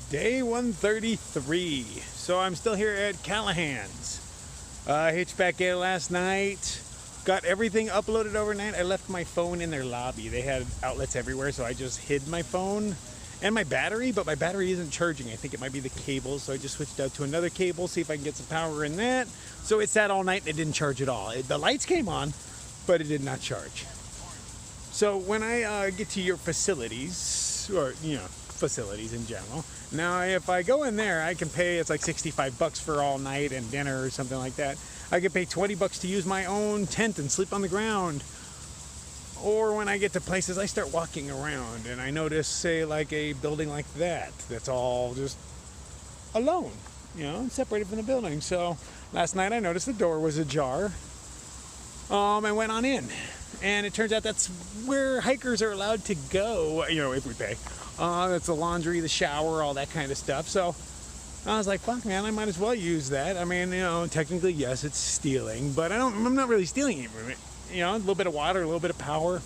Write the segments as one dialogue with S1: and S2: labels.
S1: Day 133. So I'm still here at Callahan's. Hitched back in last night. Got everything uploaded overnight. I left my phone in their lobby. They had outlets everywhere, so I just hid my phone and my battery, but my battery isn't charging. I think it might be the cable, so I just switched out to another cable, see if I can get some power in that. So it sat all night and it didn't charge at all. The lights came on, but it did not charge. So when I get to your facilities, or facilities in general, now if I go in there, I can pay, it's like 65 bucks for all night and dinner or something like that. I could pay 20 bucks to use my own tent and sleep on the ground. Or when I get to places, I start walking around and I notice, say, like a building like that, that's all just alone, separated from the building. So last night I noticed the door was ajar. I went on in, and it turns out that's where hikers are allowed to go, if we pay. That's the laundry, the shower, all that kind of stuff. So I was like, fuck, man, I might as well use that. I mean, technically, yes, it's stealing, but I'm not really stealing it. A little bit of water, a little bit of power.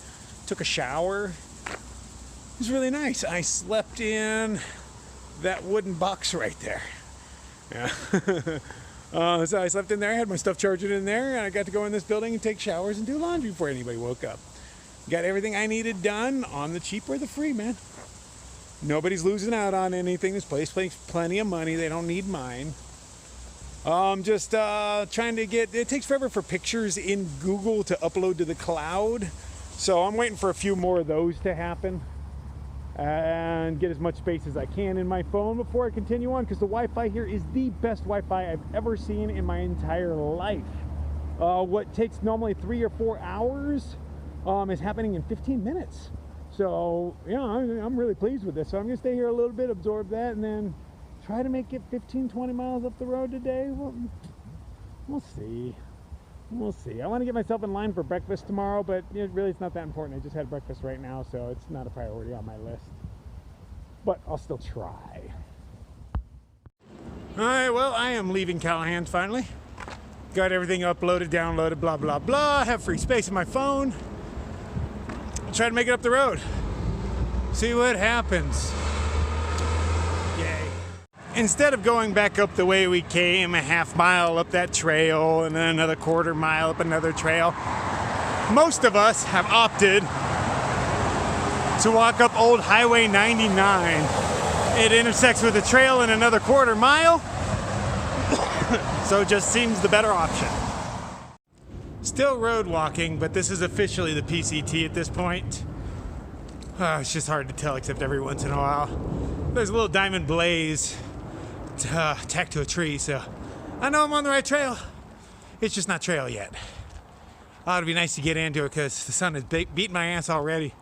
S1: Took a shower. It was really nice. I slept in that wooden box right there. Yeah. So I slept in there, I had my stuff charging in there, and I got to go in this building and take showers and do laundry before anybody woke up. Got everything I needed done on the cheap or the free, man. Nobody's losing out on anything. This place makes plenty of money. They don't need mine. Just trying to get, it takes forever for pictures in Google to upload to the cloud. So I'm waiting for a few more of those to happen and get as much space as I can in my phone before I continue on, because the Wi-Fi here is the best Wi-Fi I've ever seen in my entire life. What takes normally 3 or 4 hours is happening in 15 minutes. So, I'm really pleased with this. So I'm going to stay here a little bit, absorb that, and then try to make it 15-20 miles up the road today. We'll see. We'll see. I want to get myself in line for breakfast tomorrow, but it's not that important. I just had breakfast right now, so it's not a priority on my list. But I'll still try. All right, well, I am leaving Callahan's finally. Got everything uploaded, downloaded, blah, blah, blah. Have free space in my phone. Try to make it up the road. See what happens. Yay. Instead of going back up the way we came, a half mile up that trail and then another quarter mile up another trail, most of us have opted to walk up old Highway 99. It intersects with a trail in another quarter mile, so it just seems the better option. Still road walking, but this is officially the PCT at this point. It's just hard to tell, except every once in a while. There's a little diamond blaze tacked to a tree, so I know I'm on the right trail. It's just not trail yet. It'd be nice to get into it because the sun has beaten my ass already.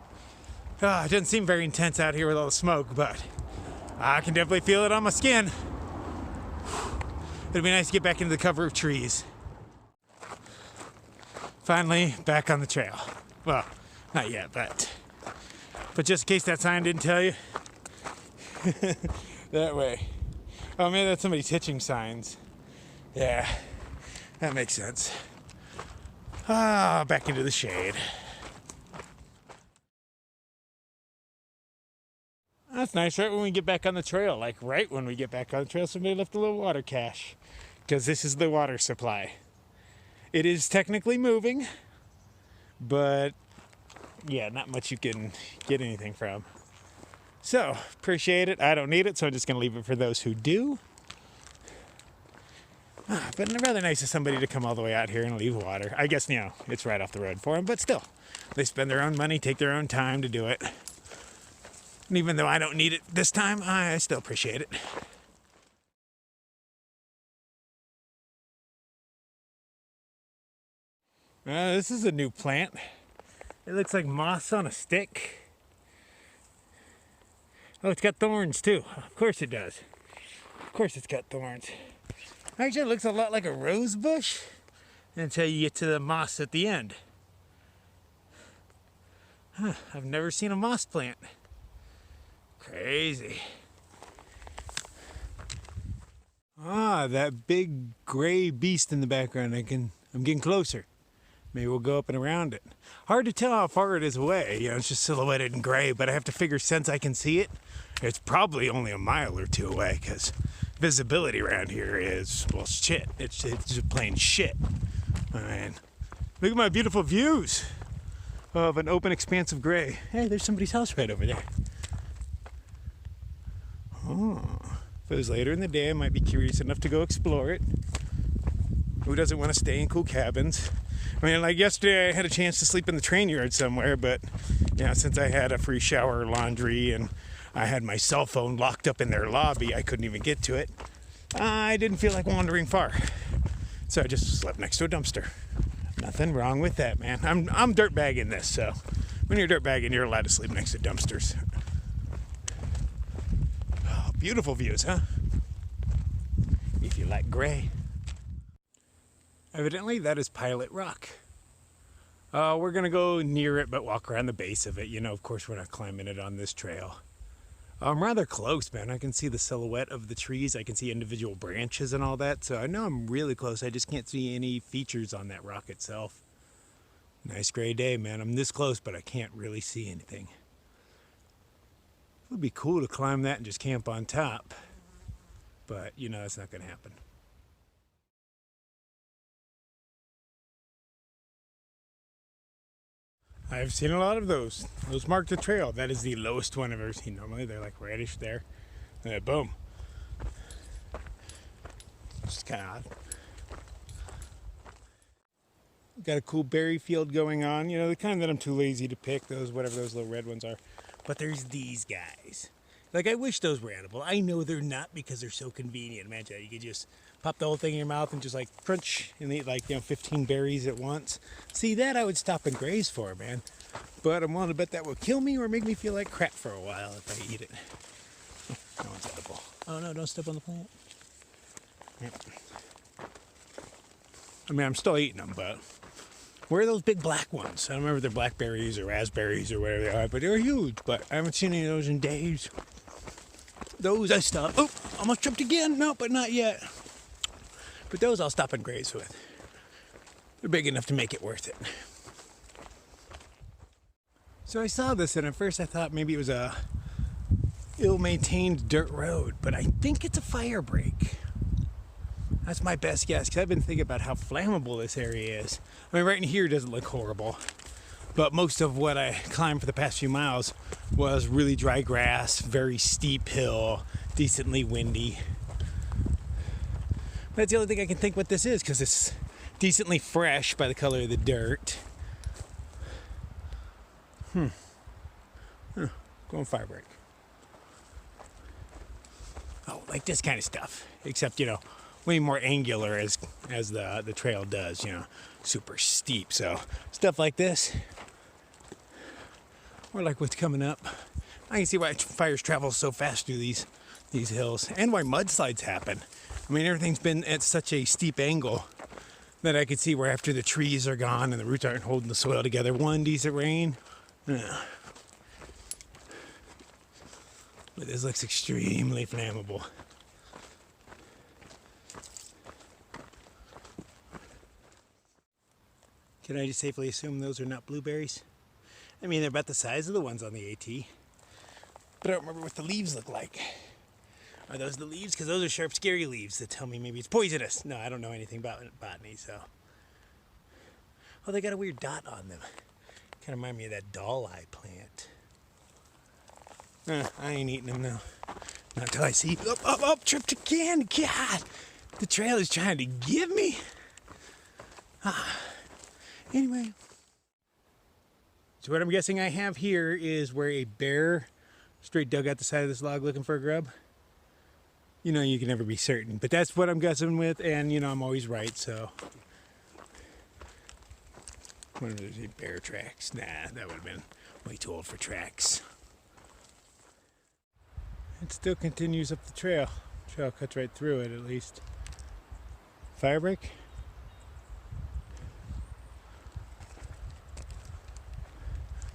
S1: It doesn't seem very intense out here with all the smoke, but I can definitely feel it on my skin. It'd be nice to get back into the cover of trees. Finally, back on the trail. Well, not yet, but just in case that sign didn't tell you, that way. Oh man, that's somebody's hitching signs. Yeah, that makes sense. Back into the shade. That's nice, right when we get back on the trail. Like right when we get back on the trail, somebody left a little water cache. Because this is the water supply. It is technically moving, but yeah, not much you can get anything from. So, appreciate it. I don't need it, so I'm just going to leave it for those who do. But it's rather nice of somebody to come all the way out here and leave water. I guess, it's right off the road for them, but still, they spend their own money, take their own time to do it. And even though I don't need it this time, I still appreciate it. This is a new plant. It looks like moss on a stick. Oh, it's got thorns too. Of course it does. Of course it's got thorns. Actually, it looks a lot like a rose bush until you get to the moss at the end. I've never seen a moss plant. Crazy. That big gray beast in the background. I'm getting closer. Maybe we'll go up and around it. Hard to tell how far it is away. You know, it's just silhouetted in gray, but I have to figure since I can see it, it's probably only a mile or two away because visibility around here is, well, shit. It's just plain shit. Man, look at my beautiful views of an open expanse of gray. Hey, there's somebody's house right over there. Oh, if it was later in the day, I might be curious enough to go explore it. Who doesn't want to stay in cool cabins? I mean, like yesterday I had a chance to sleep in the train yard somewhere, but you know, since I had a free shower, laundry, and I had my cell phone locked up in their lobby, I couldn't even get to it. I didn't feel like wandering far. So I just slept next to a dumpster. Nothing wrong with that, man. I'm dirtbagging this, so when you're dirtbagging, you're allowed to sleep next to dumpsters. Oh, beautiful views, huh? If you like gray. Evidently, that is Pilot Rock. We're gonna go near it, but walk around the base of it. You know, of course, we're not climbing it on this trail. I'm rather close, man. I can see the silhouette of the trees. I can see individual branches and all that. So I know I'm really close. I just can't see any features on that rock itself. Nice gray day, man. I'm this close, but I can't really see anything. It would be cool to climb that and just camp on top. But, you know, that's not gonna happen. I've seen a lot of those. Those mark the trail. That is the lowest one I've ever seen. Normally they're like reddish there. And then boom. Just kind of odd. Got a cool berry field going on. You know, the kind that I'm too lazy to pick. Those, whatever those little red ones are. But there's these guys. Like, I wish those were edible. I know they're not because they're so convenient. Imagine that. You could just pop the whole thing in your mouth and just like crunch and eat like, you know, 15 berries at once. See, that I would stop and graze for, man. But I'm willing to bet that will kill me or make me feel like crap for a while if I eat it. Oh, no one's edible. Oh no, don't step on the plant. Yep. I mean, I'm still eating them, but where are those big black ones? I don't remember if they're blackberries or raspberries or whatever they are, but they're huge. But I haven't seen any of those in days. Those I stopped. Oh, almost tripped again. No, but not yet. But those I'll stop and graze with. They're big enough to make it worth it. So I saw this, and at first I thought maybe it was a ill-maintained dirt road, but I think it's a fire break. That's my best guess, because I've been thinking about how flammable this area is. I mean, right in here doesn't look horrible, but most of what I climbed for the past few miles was really dry grass, very steep hill, decently windy. That's the only thing I can think what this is, because it's decently fresh by the color of the dirt. Going fire break. Oh, like this kind of stuff. Except, you know, way more angular as the trail does, you know, super steep. So stuff like this, or like what's coming up. I can see why fires travel so fast through these hills, and why mudslides happen. I mean, everything's been at such a steep angle that I could see where after the trees are gone and the roots aren't holding the soil together, one decent rain. But this looks extremely flammable. Can I just safely assume those are not blueberries? I mean, they're about the size of the ones on the AT. But I don't remember what the leaves look like. Are those the leaves? Because those are sharp, scary leaves that tell me maybe it's poisonous. No, I don't know anything about botany, so. Oh, they got a weird dot on them. Kind of remind me of that doll eye plant. I ain't eating them now. Not until I see. Up, tripped again. God, the trail is trying to give me. Anyway. So what I'm guessing I have here is where a bear straight dug out the side of this log looking for a grub. You know, you can never be certain, but that's what I'm guessing with, and you know, I'm always right, so. What if there's any bear tracks? Nah, that would have been way too old for tracks. It still continues up the trail. Trail cuts right through it, at least. Fire break?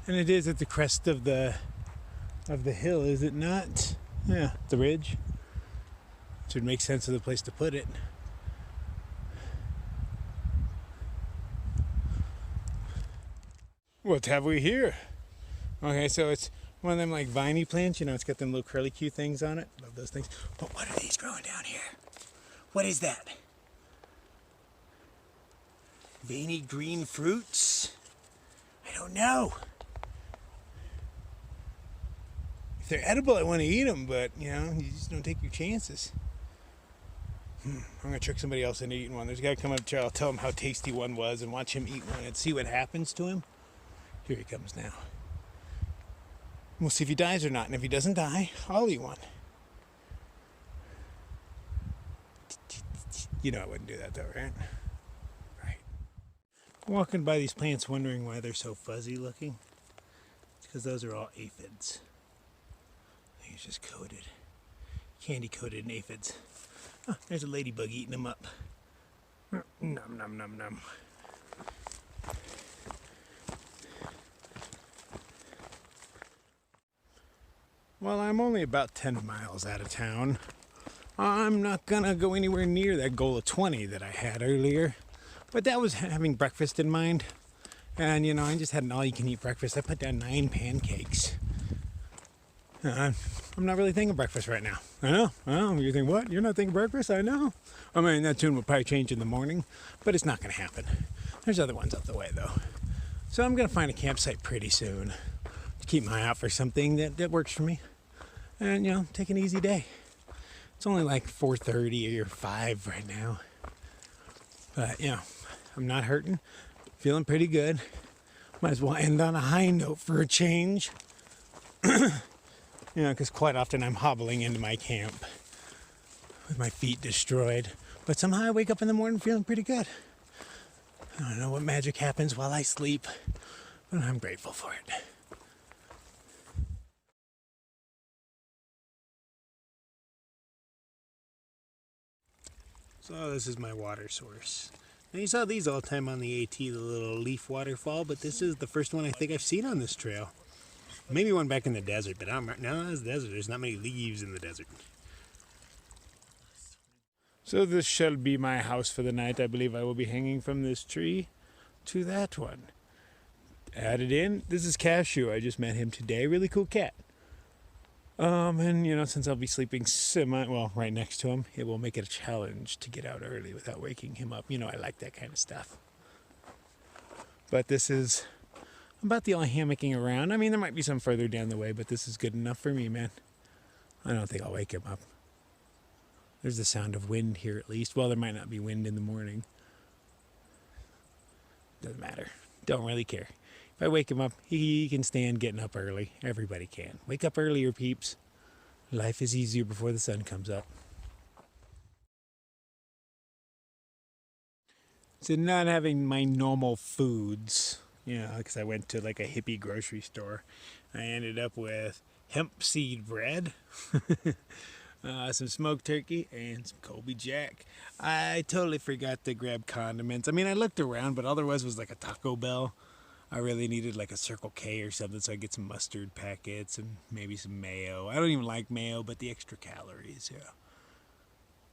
S1: And it is at the crest of the hill, is it not? Yeah, the ridge. Which would make sense of the place to put it. What have we here? Okay, so it's one of them like viney plants, you know, it's got them little curly Q things on it. Love those things. But what are these growing down here? What is that? Veiny green fruits? I don't know. If they're edible, I want to eat them, but you know, you just don't take your chances. I'm gonna trick somebody else into eating one. There's a guy coming up to I'll tell him how tasty one was and watch him eat one and see what happens to him. Here he comes now. We'll see if he dies or not, and if he doesn't die, I'll eat one. You know I wouldn't do that though, right? Right. Walking by these plants wondering why they're so fuzzy looking. It's because those are all aphids. I think it's just coated. Candy coated in aphids. Oh, there's a ladybug eating them up. Nom nom nom nom. Well, I'm only about 10 miles out of town. I'm not gonna go anywhere near that goal of 20 that I had earlier. But that was having breakfast in mind. And you know, I just had an all-you-can-eat breakfast. I put down 9 pancakes. I'm not really thinking breakfast right now. I know. Well, you think, what? You're not thinking breakfast? I know. I mean, that tune will probably change in the morning, but it's not going to happen. There's other ones up the way, though. So I'm going to find a campsite pretty soon to keep my eye out for something that works for me. And, you know, take an easy day. It's only like 4:30 or 5 right now. But, you know, I'm not hurting. Feeling pretty good. Might as well end on a high note for a change. You know, because quite often I'm hobbling into my camp with my feet destroyed. But somehow I wake up in the morning feeling pretty good. I don't know what magic happens while I sleep, but I'm grateful for it. So this is my water source. Now you saw these all the time on the AT, the little leaf waterfall, but this is the first one I think I've seen on this trail. Maybe one back in the desert, but now it's the desert. There's not many leaves in the desert. So this shall be my house for the night. I believe I will be hanging from this tree to that one. Added in, this is Cashew. I just met him today. Really cool cat. And you know, since I'll be sleeping right next to him, it will make it a challenge to get out early without waking him up. You know, I like that kind of stuff. But this is about the only hammocking around. I mean, there might be some further down the way, but this is good enough for me, man. I don't think I'll wake him up. There's the sound of wind here at least. Well, there might not be wind in the morning. Doesn't matter. Don't really care. If I wake him up, he can stand getting up early. Everybody can. Wake up earlier, peeps. Life is easier before the sun comes up. So not having my normal foods, you know, because I went to like a hippie grocery store. I ended up with hemp seed bread, some smoked turkey, and some Colby Jack. I totally forgot to grab condiments. I mean, I looked around, but all there was like a Taco Bell. I really needed like a Circle K or something, so I get some mustard packets and maybe some mayo. I don't even like mayo, but the extra calories, yeah.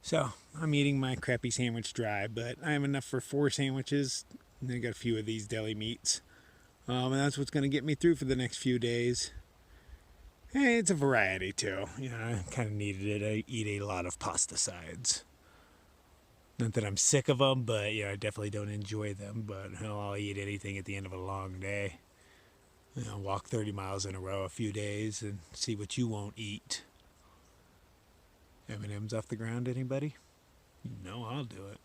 S1: So I'm eating my crappy sandwich dry, but I have enough for 4 sandwiches. And I got a few of these deli meats. And that's what's going to get me through for the next few days. Hey, it's a variety too. You know, I kind of needed it. I eat a lot of pasta sides. Not that I'm sick of them, but you know, I definitely don't enjoy them. But hell, I'll eat anything at the end of a long day. You know, walk 30 miles in a row a few days and see what you won't eat. M&M's off the ground, anybody? No, I'll do it.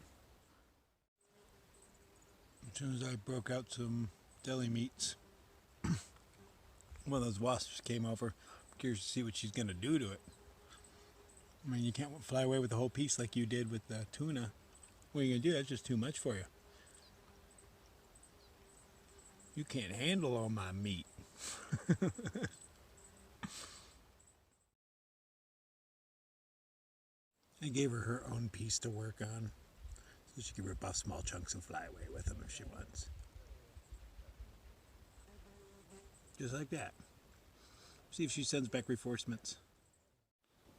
S1: As soon as I broke out some deli meats, one of those wasps came over. I'm curious to see what she's going to do to it. I mean, you can't fly away with the whole piece like you did with the tuna. What are you going to do? That's just too much for you. You can't handle all my meat. I gave her her own piece to work on, so she can rip off small chunks and fly away with them if she wants. Just like that. See if she sends back reinforcements.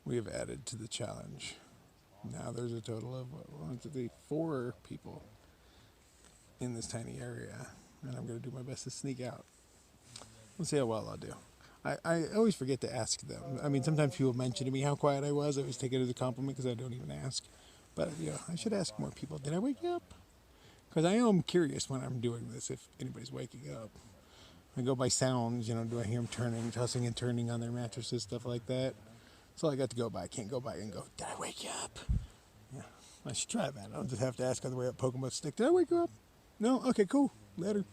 S1: We have added to the challenge. Now there's a total of 4 people in this tiny area, and I'm going to do my best to sneak out. We'll see how well I'll do. I always forget to ask them. I mean, sometimes people mention to me how quiet I was. I always take it as a compliment because I don't even ask. But, I should ask more people. Did I wake you up? Because I am curious when I'm doing this if anybody's waking up. I go by sounds, do I hear them turning, tossing and turning on their mattresses, stuff like that. That's all I got to go by. I can't go by and go, did I wake you up? Yeah, I should try that. I'll just have to ask on the way up, poke them with a stick. Did I wake you up? No? Okay, cool. Later.